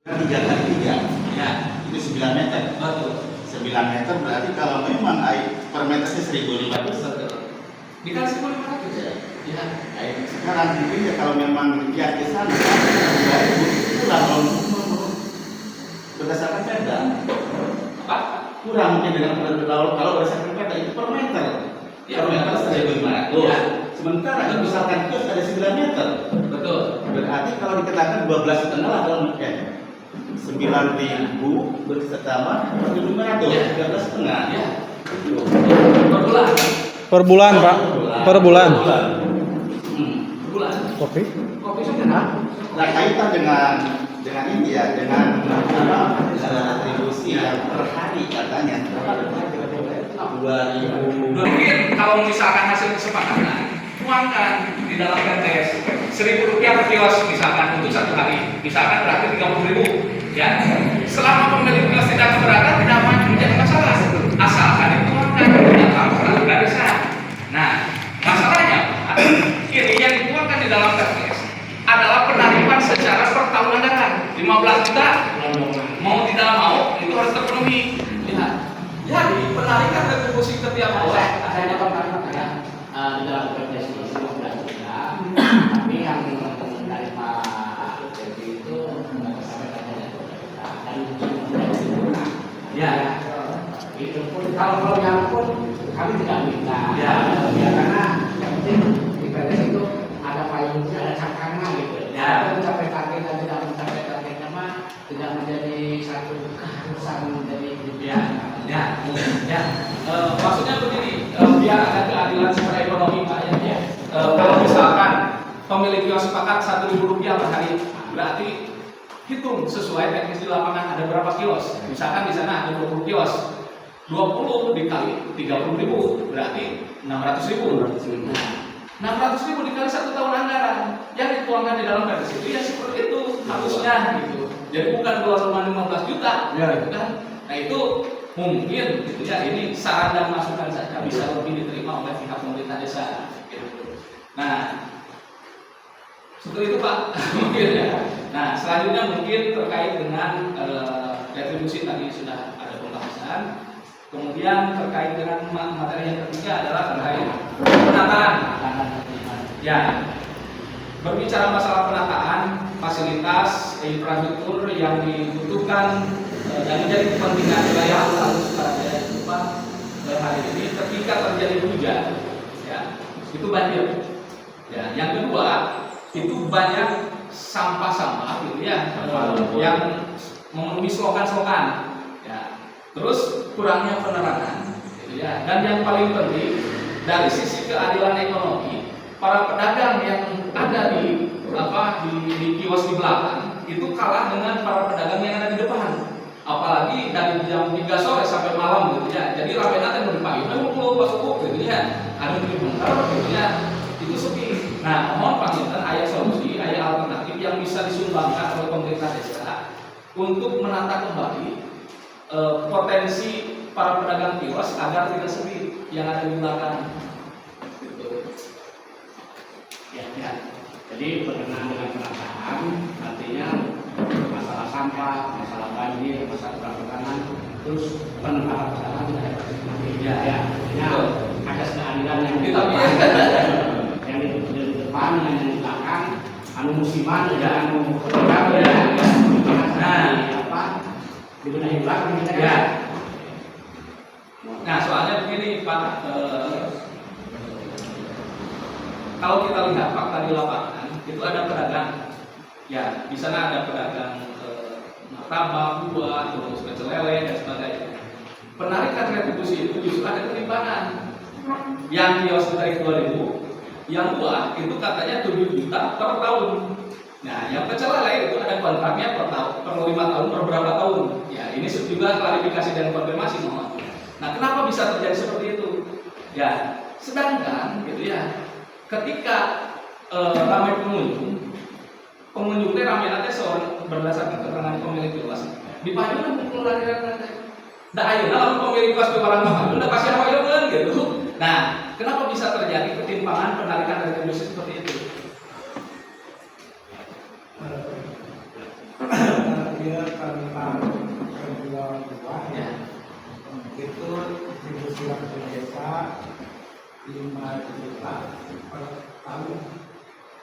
3 kali 3 Ya, itu 9 meter. betul. 9 meter berarti kalau memang air per meternya 1.500. Betul. Dikasih 500 ya. Ya. Sekarang mungkin ya kalau memang lihat ke sana 2.000 itulah berdasarkan perda. Apa? Kurang mungkin dengan kalau berdasarkan perda itu per meter. Ya, per meter 1.500. Ya. Sementara kalau misalkan kios ada 9 meter. Betul. Berarti kalau dikatakan 12,5 lah dalam weekend. 9.000 bertambah 1.500, Ya. 13,5. Ya. Per bulan. Per bulan, Pak. Per bulan. Per bulan. Kopi? Kopi sudah. Nah, kaitan dengan ini ya, dengan atribusi yang per hari katanya. 2.000. Mungkin kalau misalkan hasil kesepakatan, tuangkan di dalam PTS Rp1.000 per kios misalkan untuk 1 hari, misalkan berarti 30.000. Ya, selama pemilik kios tidak keberatan tidak menjadi masalah, asalkan dituangkan di dalam peraturan desa. Nah, masalahnya ini yang dituangkan di dalam PTS adalah penarikan secara per tahun anggaran 15 juta, mau tidak mau itu harus terpenuhi. Lihat, jadi penarikan retribusi setiap bulan. Saya dapat ya di dalam PPS ini 15 juta, tapi yang dari Pak Devi itu sampai katanya 12 juta dan 19 juta. Ya, Itu pun kalau yang pun kami tidak minta. Ya. Ya karena yang penting di PPS itu ada payungnya, ada cangkangnya gitu. Ya. Kalau mencapai target dan tidak mencapai targetnya mah tidak menjadi satu keharusan dari ya, ya, ya. Maksudnya begini, biar ada keadilan secara ekonomi Pak ya. Kalau misalkan pemilik kios sepakat Rp1.000 per hari, berarti hitung sesuai teknis di lapangan ada berapa kios. Misalkan di sana ada 20 kios, 20 dikali 30.000 berarti 600.000. 600.000 dikali 1 tahun anggaran yang dituangkan di dalam PPS itu ya seperti itu harusnya gitu. Jadi bukan 2,15 juta, gitu kan? Nah itu mungkin gitu ya, ini saran dan masukan saja bisa lebih diterima oleh pihak pemerintah desa. Gitu. Nah, seperti itu Pak mungkin ya. Nah selanjutnya mungkin terkait dengan retribusi tadi sudah ada pembahasan. Kemudian terkait dengan materi yang ketiga adalah terkait penataan. Ya, berbicara masalah penataan fasilitas infrastruktur yang dibutuhkan dan menjadi kepentingan wilayah harus pada tempat hari ini ketika terjadi hujan, ya itu banjir. Ya, yang kedua itu banyak sampah-sampah gitu ya, yang memenuhi selokan-selokan. Ya, terus kurangnya penerangan, gitu ya. Dan yang paling penting dari sisi keadilan ekonomi, para pedagang yang ada di kios di belakang itu kalah dengan para pedagang yang ada di depan. Apalagi dari jam 3 sore sampai malam gitu ya. Jadi rame nanti mau dipanggil, gitu ya. Ada di bentar gitu ya. Itu sepi. Nah, mohon panggilkan ayat solusi, ayat alternatif yang bisa disumbangkan oleh pemerintah desa untuk menata kembali potensi para pedagang kios agar tidak sepi yang ada di belakang. Gitu. Ya. Jadi berkenaan dengan penataan, artinya masalah sampah, masalah banjir, masalah perakanan, terus penempatan kesalahan tidak ada perspektif. Ya. Ada keadilan yang di depan, yang di depan, yang di belakang, anu musiman, anu program, apa dibenahi belakang kita Ya. Nah, soalnya begini Pak, kalau kita lihat fakta di lapangan itu ada pedagang, ya di sana ada pedagang martabak, buah, terus pecel lele dan sebagainya. Penarikan retribusi itu justru ada ketimpangan. Yang kios dari 2.000, yang buah itu katanya 7 juta per tahun. Nah, yang pecel lele itu ada kontraknya per tahun, per 5 tahun, per berapa tahun. Ya, ini juga klarifikasi dan konfirmasi mohon. Nah, kenapa bisa terjadi seperti itu? Ya, sedangkan gitu ya, ketika ramai pengunjungnya ramai nanti seorang berdasarkan keterangan pemilik kios. Di payung pukul lari-lari. Dah ayo, lalu pemilik kios di barang mahal, udah kasih apa kan gitu. Nah, kenapa bisa terjadi ketimpangan penarikan retribusi seperti itu? formulir tentang penjual buah Ya. itu distribusi ke desa 5 juta per tahun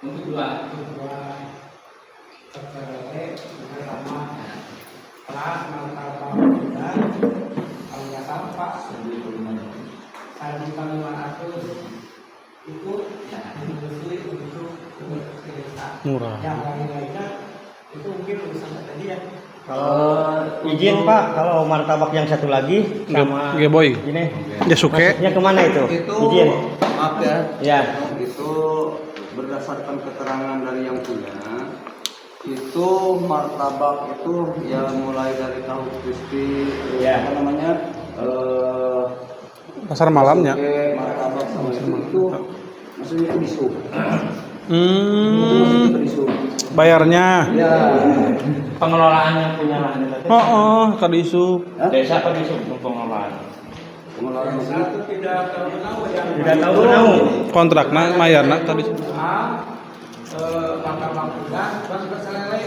Untuk dua. buah terkele bersama kelas martabak dan alias sampah 1.500 itu distribusi untuk ke desa. Murah. Yang lain-lainnya itu mungkin urusan tadi ya. Izin Pak, kalau martabak yang satu lagi sama Geboy. ini Jasuke. masuknya kemana itu? Itu Izin. maaf ya, Ya. itu berdasarkan keterangan dari yang punya, itu martabak itu ya mulai dari tahu crispy, Ya. apa namanya, Pasar malamnya. oke, martabak sama itu maksudnya itu disu, Hmm. itu disu. Bayarnya. Ya, Pengelolaannya punya lahan Oh, kadisu. desa apa desa untuk pengelolaan? pengelolaan Desa itu tidak tahu yang Tidak tahu tahu. Kontrakna mayarna kadisu. martabak bulan terus berselele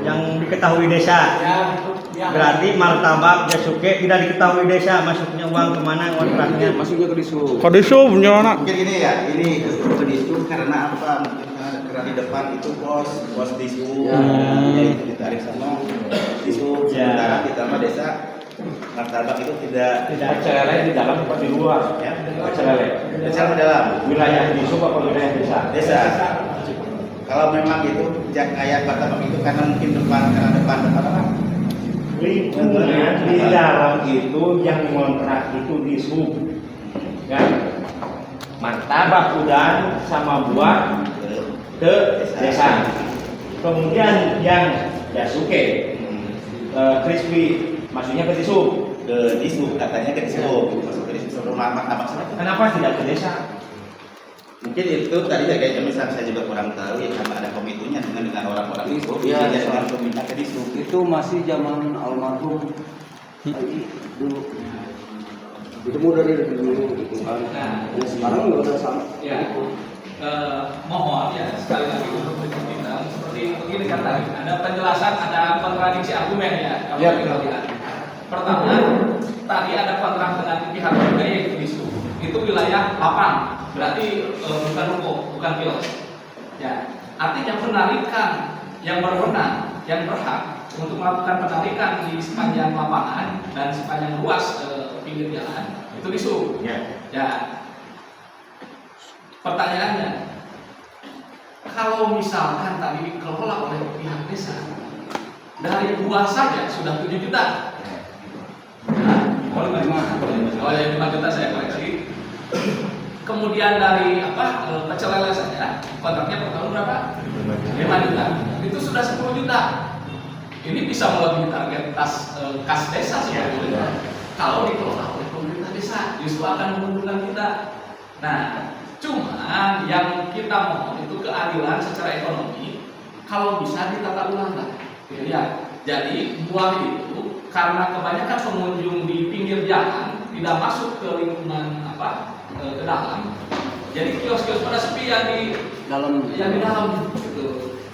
Yang diketahui desa. ya itu yang Berarti martabak Jasuke tidak diketahui desa, masuknya uang kemana kontraknya? masuknya ke disu. Kadisu penjualan. Mungkin ini ya, ini ke disu karena apa? Mungkin karena di depan itu pos disu, ya itu ditarik sama disu. Sementara kita mah desa martabak itu tidak Pecelele di dalam apa di luar? ya, Pecelele. desa di dalam Wilayah di sub apa wilayah desa? desa. Kalau memang itu kayak martabak itu karena mungkin karena depan apa? Lingkungan di dalam itu yang ngontrak itu di sub. Ya. Martabak udang sama buah ke desa. Kemudian yang Jasuke crispy maksudnya ke disu. Ke disu, katanya ke disu, masuk ke disu rumah martabak sana. Kenapa tidak ke desa? Mungkin itu tadi ya kayak misal saya juga kurang tahu ya karena ada komitunya dengan orang-orang itu Iya, ya, dengan peminta ke disu. Itu masih zaman almarhum Haji dulu. Itu mudah dari dulu gitu kan. Nah, Ya, sekarang nggak ada sama. ya. Mohon ya sekali lagi untuk diminta seperti begini kan tadi ada penjelasan, ada kontradiksi argumen ya kalau Ya, kita lihat. Pertama, tadi ada kontrak dengan pihak ketiga yaitu disu. Itu wilayah lapang, berarti bukan ruko, bukan kios. Ya, artinya penarikan yang berwenang, yang berhak untuk melakukan penarikan di sepanjang lapangan dan sepanjang ruas pinggir jalan itu disu. Ya. Ya. Pertanyaannya, kalau misalkan tadi dikelola oleh pihak desa, dari buah saja sudah 7 juta. Nah, oh 5 juta saya koreksi. Kemudian dari pecel lele saja, kontraknya per tahun berapa? 5 juta. Itu sudah 10 juta. Ini bisa melebihi target kas desa sebetulnya. Kalau dikelola oleh pemerintah desa, justru akan menguntungkan kita. Nah, cuma yang kita mohon itu keadilan secara ekonomi, kalau bisa ditata ulang lah. Ya, jadi buah itu karena kebanyakan pengunjung di pinggir jalan tidak masuk ke lingkungan ke dalam. Jadi kios-kios pada sepi yang di Dalam gitu.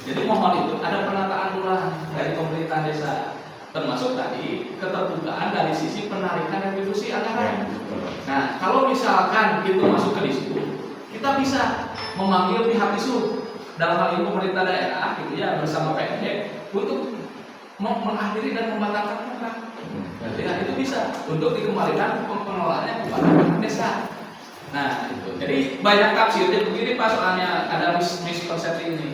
Jadi mohon itu ada penataan ulang dari pemerintah desa, termasuk tadi keterbukaan dari sisi penarikan retribusi anggaran. Nah, kalau misalkan itu masuk ke disu, kita bisa memanggil pihak disu dalam hal ini pemerintah daerah gitu ya bersama PND untuk mengakhiri dan membatalkan kontrak. Ya, itu bisa untuk dikembalikan pengelolaannya kepada pihak desa. Nah, itu. Jadi banyak tafsir. Jadi begini Pak, soalnya ada miskonsepsi ini.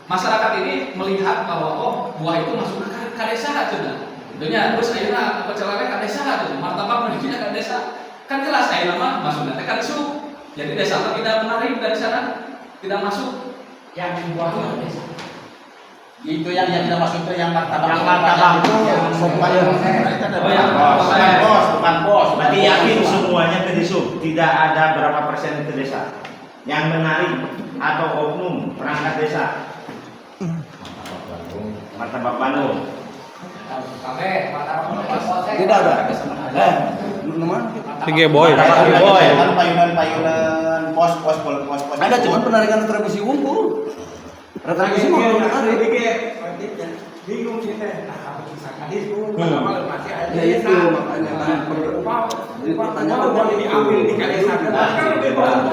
Masyarakat ini melihat bahwa buah itu masuk ke desa sudah. Tentunya terus akhirnya pecel lele ke desa tuh, martabak menujunya ke desa. Kan jelas akhirnya mah masuknya ke disu. Jadi desa tidak menarik dari sana, tidak masuk. yang buah ke desa. Itu yang tidak masuk itu yang martabak. Yang martabak itu bukan bos. Berarti yakin semuanya ke disu, tidak ada berapa persen ke desa yang menarik atau oknum perangkat desa. Martabak Bandung. tidak ada. Mana? Geboy. Payunan pos. Ada cuman penarikan retribusi unggul. Retribusi mau menarik. bingung sih teh, nah apa bisa kadis tuh, Hmm. apa masih ada Ya itu makanya kan pertanyaan boleh diambil di desa kan lebih bagus.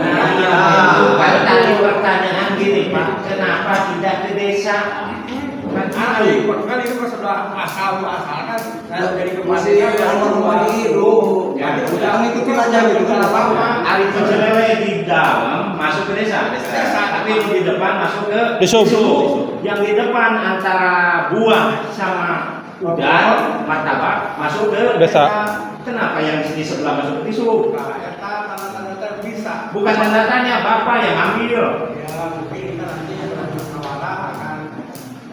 Pertanyaan gini Pak, kenapa tidak ke desa? Kan itu kan sudah asal kan dari masih almarhum itu Ya, udah ngikutin aja gitu kan apa-apa. Ari Cicelewe di dalam masuk ke desa, tapi di depan masuk ke Disub. Yang di depan antara buah sama udang, martabak masuk ke Desa. Kenapa yang di sebelah masuk ke Disub? Nah, eta tanda-tanda bisa. Bukan tanda tanya, Bapak yang ambil. Ya mungkin kita nanti akan musyawarah akan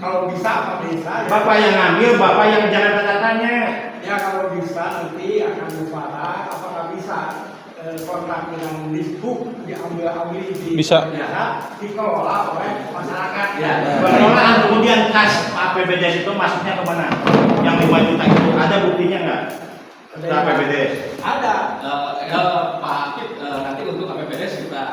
kalau bisa apa bisa ya. Bapak yang ambil, Bapak yang jangan tanda tanya. Ya kalau bisa nanti akan musyawarah apakah bisa kontrak dengan Disbuk diambil di Bisa. desa dikelola oleh masyarakat. Ya, pengelolaan kemudian kas APBD itu masuknya kemana? Yang 5 juta itu ada buktinya nggak? Ke APBD. Ada. Pak Akid nanti untuk APBD kita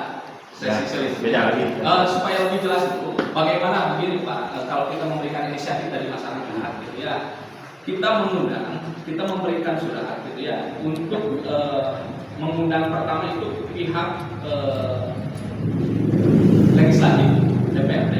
sesi selis. Beda lagi. Supaya lebih jelas itu bagaimana begini Pak, kalau kita memberikan inisiatif dari masyarakat gitu ya, kita mengundang, kita memberikan surat gitu ya untuk mengundang pertama itu pihak legislatif DPRD,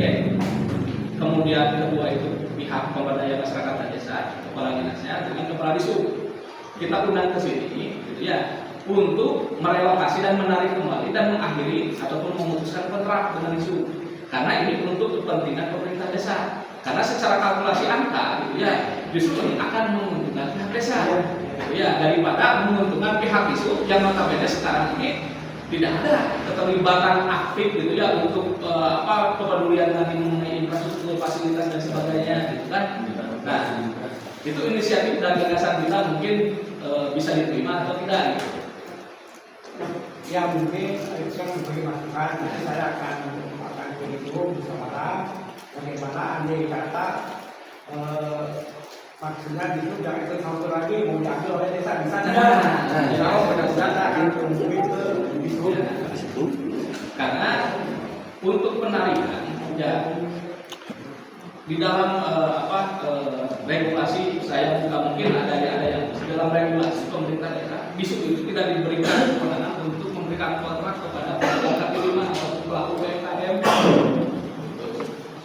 kemudian kedua itu pihak pemberdayaan masyarakat dan desa, kepala dinasnya dengan kepala disub. Kita undang ke sini gitu ya untuk merelokasi dan menarik kembali dan mengakhiri ataupun memutuskan kontrak dengan disub. Karena ini untuk kepentingan pemerintah desa. Karena secara kalkulasi angka gitu ya justru ini akan menguntungkan pihak desa. Gitu ya, daripada menguntungkan pihak disub yang notabene sekarang ini tidak ada keterlibatan aktif gitu ya untuk kepedulian tadi mengenai infrastruktur, fasilitas dan sebagainya gitu kan. Nah, itu inisiatif dan gagasan kita mungkin bisa diterima atau tidak gitu. Ya mungkin itu kan memberi masukan, nanti saya akan begitu musyawarah bagaimana andai kata maksudnya itu jangan ikut satu lagi mau diambil oleh desa bisa tidak? Kalau mudah-mudahan akan tumbuh ke disub. Karena untuk penarikan ya di dalam regulasi saya buka mungkin ada yang dalam regulasi pemerintah daerah disub itu tidak diberikan kewenangan untuk memberikan kontrak kepada pedagang kaki lima atau pelaku UMKM.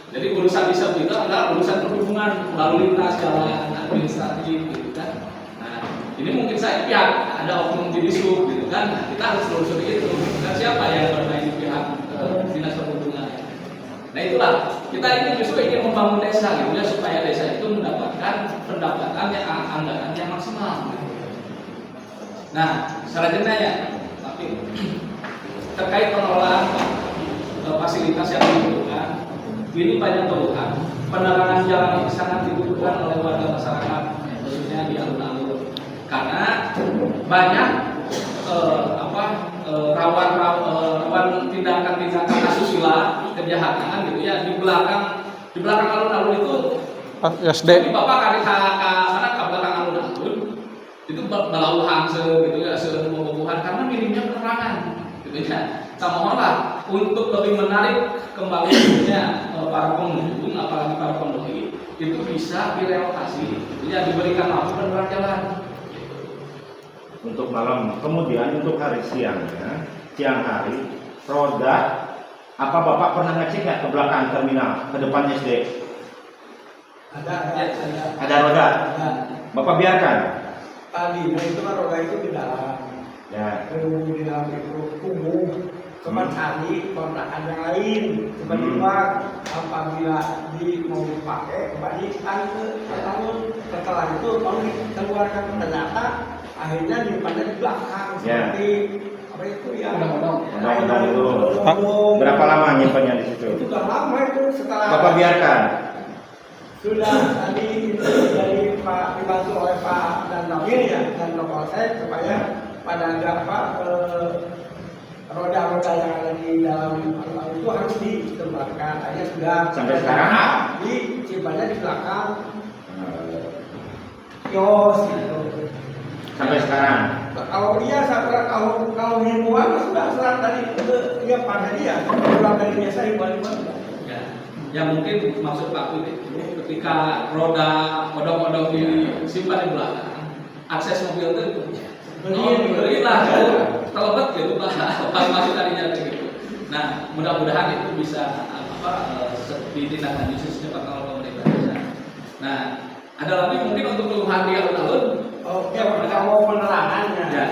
Jadi urusan disub itu adalah urusan perhubungan lalu lintas jalan administratif gitu kan. Nah ini mungkin saya pihak ada oknum di disub gitu kan. Nah, kita harus telusuri itu. Dan siapa yang bermain di pihak dinas perhubungan? Nah itulah kita ini justru ingin membangun desa gitu ya supaya desa itu mendapatkan pendapatan yang anggaran yang maksimal. Nah selanjutnya ya, tapi terkait pengelolaan fasilitas yang dibutuhkan, ini banyak keluhan. Penerangan jalan ini sangat dibutuhkan oleh warga masyarakat, khususnya di alun-alun, karena banyak rawan tindakan-tindakan asusila, kejahatan gitu ya di belakang alun-alun itu. SD. Jadi bapak kali ke belakang alun-alun itu balauhan gitu ya, sebuah karena minimnya penerangan gitu ya. Mohonlah untuk lebih menarik kembali para pengunjung, apalagi para pembeli itu bisa direlokasi, ya diberikan lampu penerang jalan. Untuk malam, kemudian untuk hari siangnya, siang hari, roda, apa Bapak pernah ngecek nggak ke belakang terminal, ke depan SD? Ada roda. Bapak biarkan. Tadi, itu kan roda itu di dalam. Ya. Di dalam itu kumuh. Cuma cari kontrakan yang lain. Tiba-tiba apabila mau dipakai, kembalikan ke tahun. Setelah itu kalau dikeluarkan ternyata akhirnya dipanjang di belakang seperti apa itu ya? Undang-undang itu. Berapa lama nyimpannya di situ? Itu sudah lama itu setelah. Bapak biarkan. Sudah tadi itu dari Pak dibantu oleh Pak dan Ramil ya dan Polsek supaya pada roda-roda yang ada di dalam itu harus ditempatkan. Akhirnya sudah sampai sekarang disimpannya di belakang kios gitu. Sampai sekarang. Kalau dia kalau himbauan sudah serat dari dia pada dia pulang dari biasa himbauan. yang mungkin maksud Pak Putih itu ketika roda odong-odong disimpan di belakang, akses mobil itu berilah terlebet gitu pas masuk tadinya gitu. Nah, mudah-mudahan itu bisa ditindaklanjuti secepat kalau pemerintah bisa. Nah, ada lagi mungkin untuk keluhan di alun-alun. Oke, mereka mau penerangannya. Ya.